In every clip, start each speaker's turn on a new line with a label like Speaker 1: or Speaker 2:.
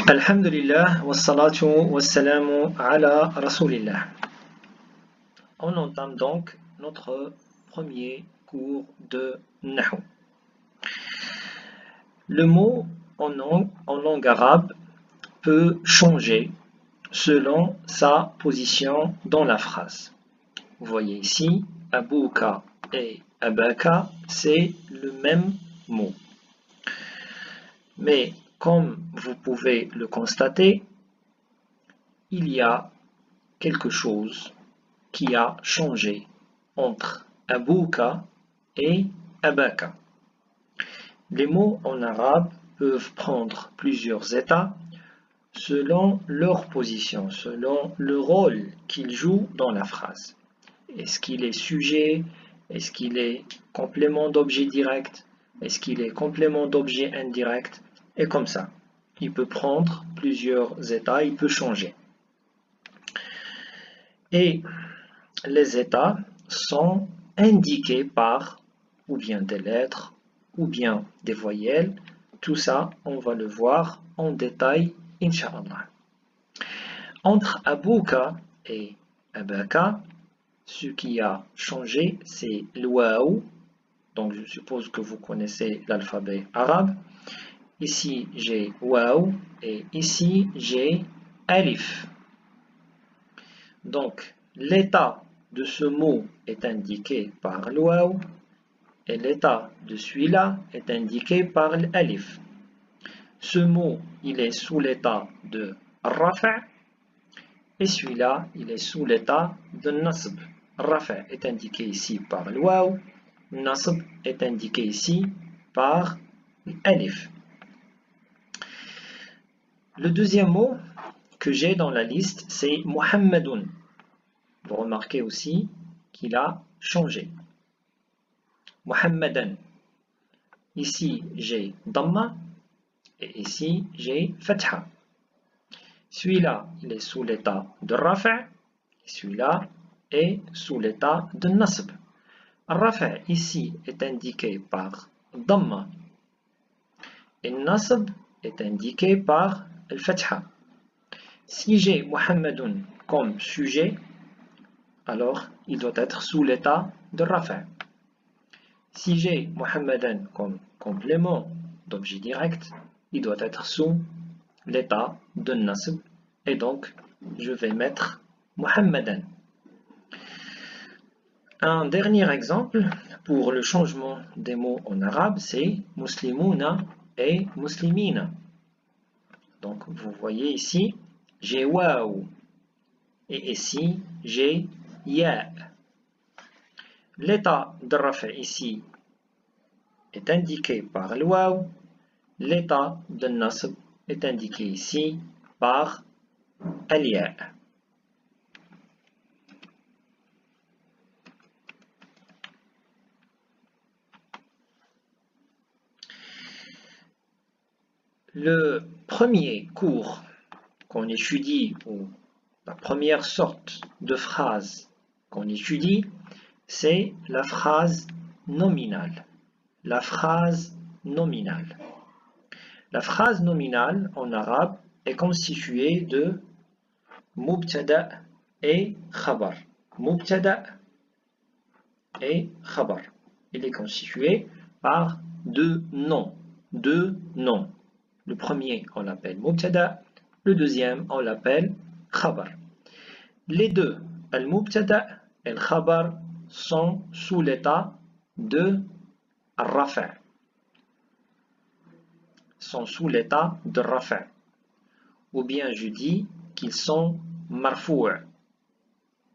Speaker 1: Alhamdulillah, wassalatu wassalamu ala rasulillah. On entame donc notre premier cours de Nahu. Le mot en langue arabe peut changer selon sa position dans la phrase. Vous voyez ici, Abouka et Abaka, c'est le même mot. Mais comme vous pouvez le constater, il y a quelque chose qui a changé entre Abouka et Abaka. Les mots en arabe peuvent prendre plusieurs états selon leur position, selon le rôle qu'ils jouent dans la phrase. Est-ce qu'il est sujet? Est-ce qu'il est complément d'objet direct? Est-ce qu'il est complément d'objet indirect? Et comme ça, il peut prendre plusieurs états, il peut changer. Et les états sont indiqués par ou bien des lettres ou bien des voyelles. Tout ça, on va le voir en détail, Inch'Allah. Entre Abouka et Abaka, ce qui a changé, c'est l'waou. Donc je suppose que vous connaissez l'alphabet arabe. Ici, j'ai waou et ici, j'ai alif. Donc, l'état de ce mot est indiqué par l'waou et l'état de celui-là est indiqué par l'alif. Ce mot, il est sous l'état de rafa' et celui-là, il est sous l'état de nasb. Rafa' est indiqué ici par l'waou, nasb est indiqué ici par l'alif. Le deuxième mot que j'ai dans la liste, c'est Muhammadun. Vous remarquez aussi qu'il a changé. Muhammadan. Ici, j'ai Dhamma et ici, j'ai Fatha. Celui-là, il est sous l'état de Rafa' et celui-là est sous l'état de Nasb. Rafa' ici est indiqué par Dhamma et Nasb est indiqué par Al-Fatha. Si j'ai Muhammadun comme sujet, alors il doit être sous l'état de Rafa'. Si j'ai Muhammadan comme complément d'objet direct, il doit être sous l'état de Nasb. Et donc, je vais mettre Muhammadan. Un dernier exemple pour le changement des mots en arabe, c'est Muslimuna et Muslimina. Donc, vous voyez ici, j'ai waou et ici, j'ai ya. L'état de rafa' ici est indiqué par le waou, l'état de nasb est indiqué ici par al-ya. Le premier cours qu'on étudie, ou la première sorte de phrase qu'on étudie, c'est la phrase nominale. La phrase nominale. La phrase nominale en arabe est constituée de mubtada et khabar. Mubtada et khabar. Il est constitué par deux noms. Le premier, on l'appelle mubtada. Le deuxième, on l'appelle khabar. Les deux, al-mubtada et le khabar, sont sous l'état de rafa'. Sont sous l'état de rafa'. Ou bien je dis qu'ils sont marfou'.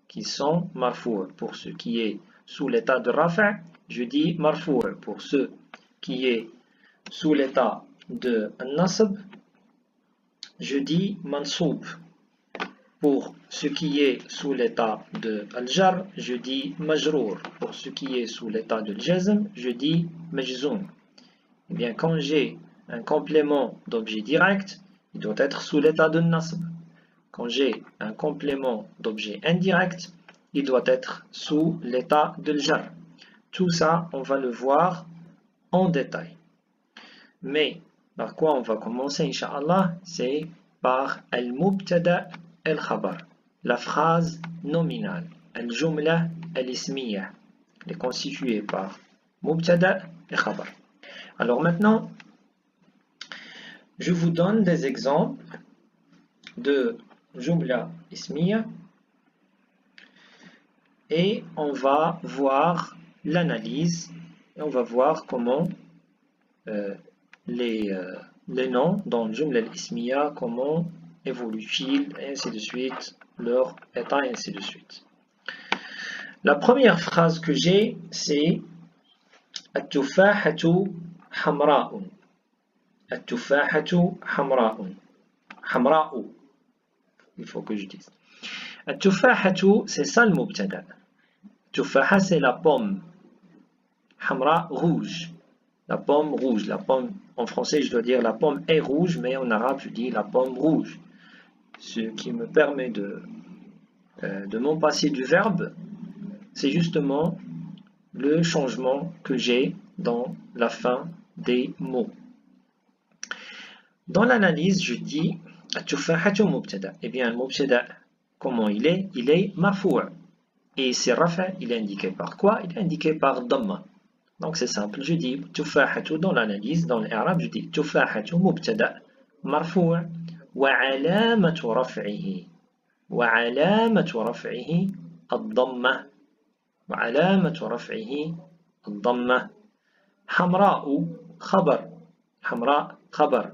Speaker 1: Qu'ils sont marfou'. Pour ce qui est sous l'état de rafa', je dis marfou'. Pour ce qui est sous l'état de nasb, je dis mansoub. Pour ce qui est sous l'état de al-jar, je dis majrour. Pour ce qui est sous l'état de jazm, je dis majzoum. Eh bien, quand j'ai un complément d'objet direct, il doit être sous l'état de nasb. Quand j'ai un complément d'objet indirect, il doit être sous l'état de jar. Tout ça, on va le voir en détail. Mais par quoi on va commencer, Inch'Allah, c'est par al-mubtada al-khabar, la phrase nominale. Al-jumla al-ismiya, elle est constituée par mubtada et khabar. Alors maintenant, je vous donne des exemples de jumla ismiya et on va voir l'analyse et on va voir comment les noms dans jumla ismiya, comment évoluent-ils et ainsi de suite, leur état et ainsi de suite. La première phrase que j'ai, c'est التفاحة حمراء. التفاحة حمراء. حمراء. Il faut que je dise. التفاحة, c'est ça le mubtada. التفاحة, c'est la pomme. حمراء, rouge. La pomme rouge. La pomme, en français, je dois dire la pomme est rouge, mais en arabe, je dis la pomme rouge. Ce qui me permet de m'en passer du verbe, c'est justement le changement que j'ai dans la fin des mots. Dans l'analyse, je dis التفاحة مبتدأ. Eh bien, le mubtada, comment il est? Il est marfou'. Et c'est rafa, il est indiqué par quoi? Il est indiqué par dhamma. Donc c'est simple, je dis تفاحة dans l'analyse, dans l'arabe, je dis تفاحة مبتدأ مرفوع وعلامة رفعه الضمة وعلامة رفعه الضمة. حمراء خبر. حمراء خبر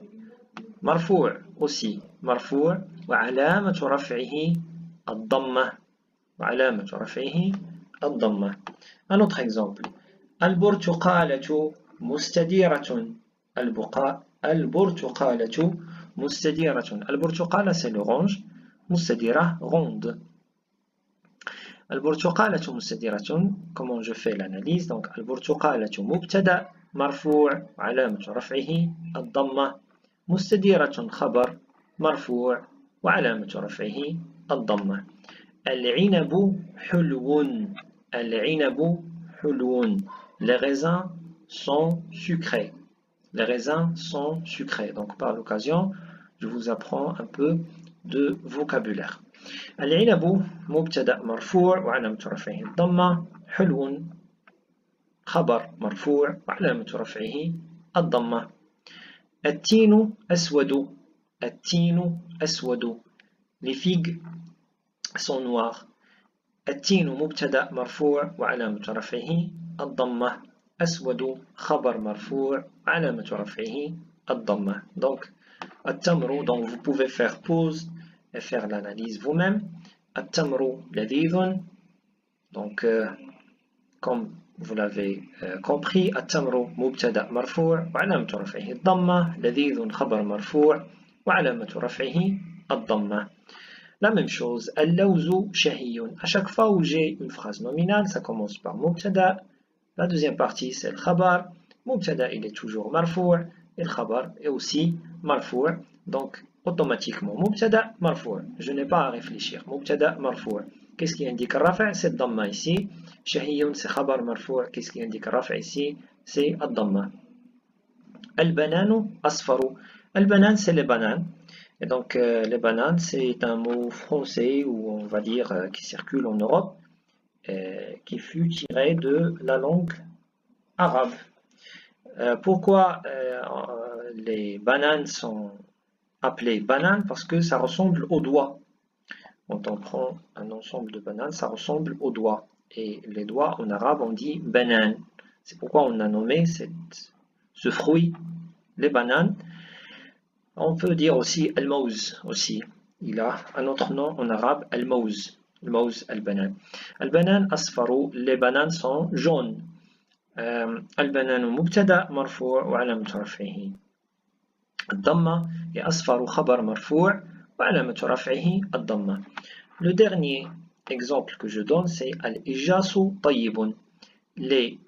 Speaker 1: مرفوع aussi مرفوع وعلامة رفعه الضمة وعلامة رفعه الضمة. Un autre exemple. البرتقالة مستديرة. البرتقالة مستديرة. البرتقالة c'est l'orange. مستديرة ronde. البرتقالة مستديرة. Comment je fais l'analyse? Donc البرتقالة مبتدأ مرفوع وعلامة رفعه الضمة. مستديرة خبر مرفوع وعلامة رفعه الضمة. العنب حلو. العنب حلو. Les raisins sont sucrés. Les raisins sont sucrés. Donc par l'occasion, je vous apprends un peu de vocabulaire. العنب مبتدأ مرفوع وعلامة رفعه الضمة. حلو خبر مرفوع وعلامة رفعه الضمة. التين أسود. التين أسود. Les figues sont noires. التين مبتدأ مرفوع وعلامة رفعه الضمة. أسود خبر مرفوع وعلامة رفعه الضمة. Donc, التمر, donc vous pouvez faire pause et faire l'analyse vous-même. التمر لذيذ. Donc, comme vous l'avez compris, التمر مبتدأ مرفوع وعلامة رفعه الضمة. لذيذ خبر مرفوع وعلامة رفعه الضمة. La même chose, اللوز شهي. À chaque fois où j'ai une phrase nominale, ça commence par mubtada. La deuxième partie, c'est le khabar. Mubtada, il est toujours marfou'. Et le khabar est aussi marfou'. Donc, automatiquement, mubtada, marfou'. Je n'ai pas à réfléchir. Mubtada, marfou'. Qu'est-ce qui indique rafa'? C'est dhamma ici. Shahiyun, c'est khabar marfou'. Qu'est-ce qui indique rafa' ici? C'est dhamma. Al-bananu asfaru. Al-banan, c'est les bananes. Et donc, les bananes, c'est un mot français, ou on va dire qui circule en Europe, qui fut tiré de la langue arabe. Pourquoi les bananes sont appelées bananes? Parce que ça ressemble aux doigts. Quand on prend un ensemble de bananes, ça ressemble aux doigts. Et les doigts, en arabe, on dit banane. C'est pourquoi on a nommé ce fruit, les bananes. On peut dire aussi al-maouz aussi. Il a un autre nom en arabe, al-maouz. Al-maouz, al-banan. Al-banan asfaru, les bananes sont jaunes. Al-banan mubtada marfou' wa alamat raf'ihi ad-damma et asfaru khabar marfou' wa alamat raf'ihi ad-damma. Le dernier exemple que je donne, c'est al-ijasu tayyibun. Les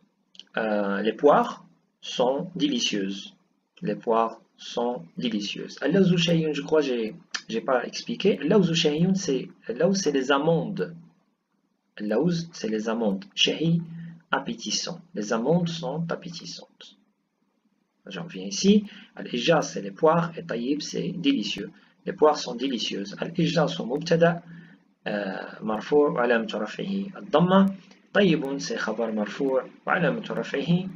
Speaker 1: poires sont délicieuses. Les poires sont délicieuses. Al-lawzu shay'un, je crois j'ai pas expliqué. Al-lawzu shay'un, c'est les amandes. Al-lawz, c'est les amandes. Shahi, appétissant. Les amandes sont appétissantes. J'en viens ici. Al-ijaz, c'est les poires et tayyib, c'est délicieux. Les poires sont délicieuses. Al-ijlas mubtada مرفوع وعلامة رفعه الضمة. طيب c'est خبر مرفوع وعلامة رفعه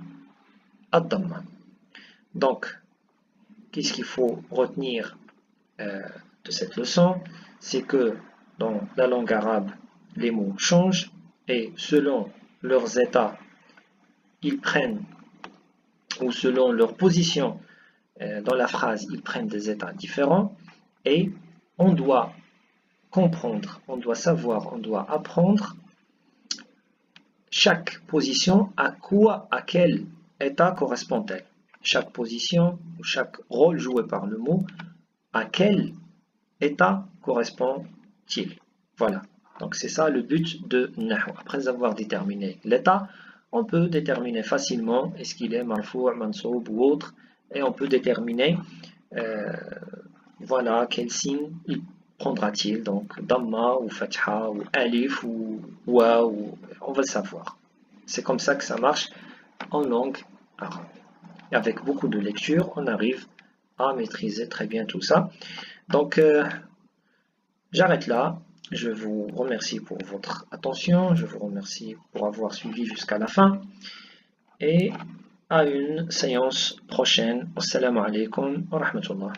Speaker 1: الضمة. Donc, qu'est-ce qu'il faut retenir de cette leçon? C'est que dans la langue arabe, les mots changent et selon leurs états, ils prennent, ou selon leur position dans la phrase, ils prennent des états différents et on doit comprendre, on doit savoir, on doit apprendre chaque position à quel état correspond-elle. Chaque position ou chaque rôle joué par le mot, à quel état correspond-il. Voilà, donc c'est ça le but de Nahu. Après avoir déterminé l'état, on peut déterminer facilement est-ce qu'il est marfou', mansoub ou autre, et on peut déterminer voilà quel signe il prendra-t-il, donc damma ou fatha ou alif ou wa, on va le savoir. C'est comme ça que ça marche en langue arabe. Et avec beaucoup de lecture, on arrive à maîtriser très bien tout ça. Donc, j'arrête là. Je vous remercie pour votre attention. Je vous remercie pour avoir suivi jusqu'à la fin. Et à une séance prochaine. Assalamu alaikum wa rahmatullah.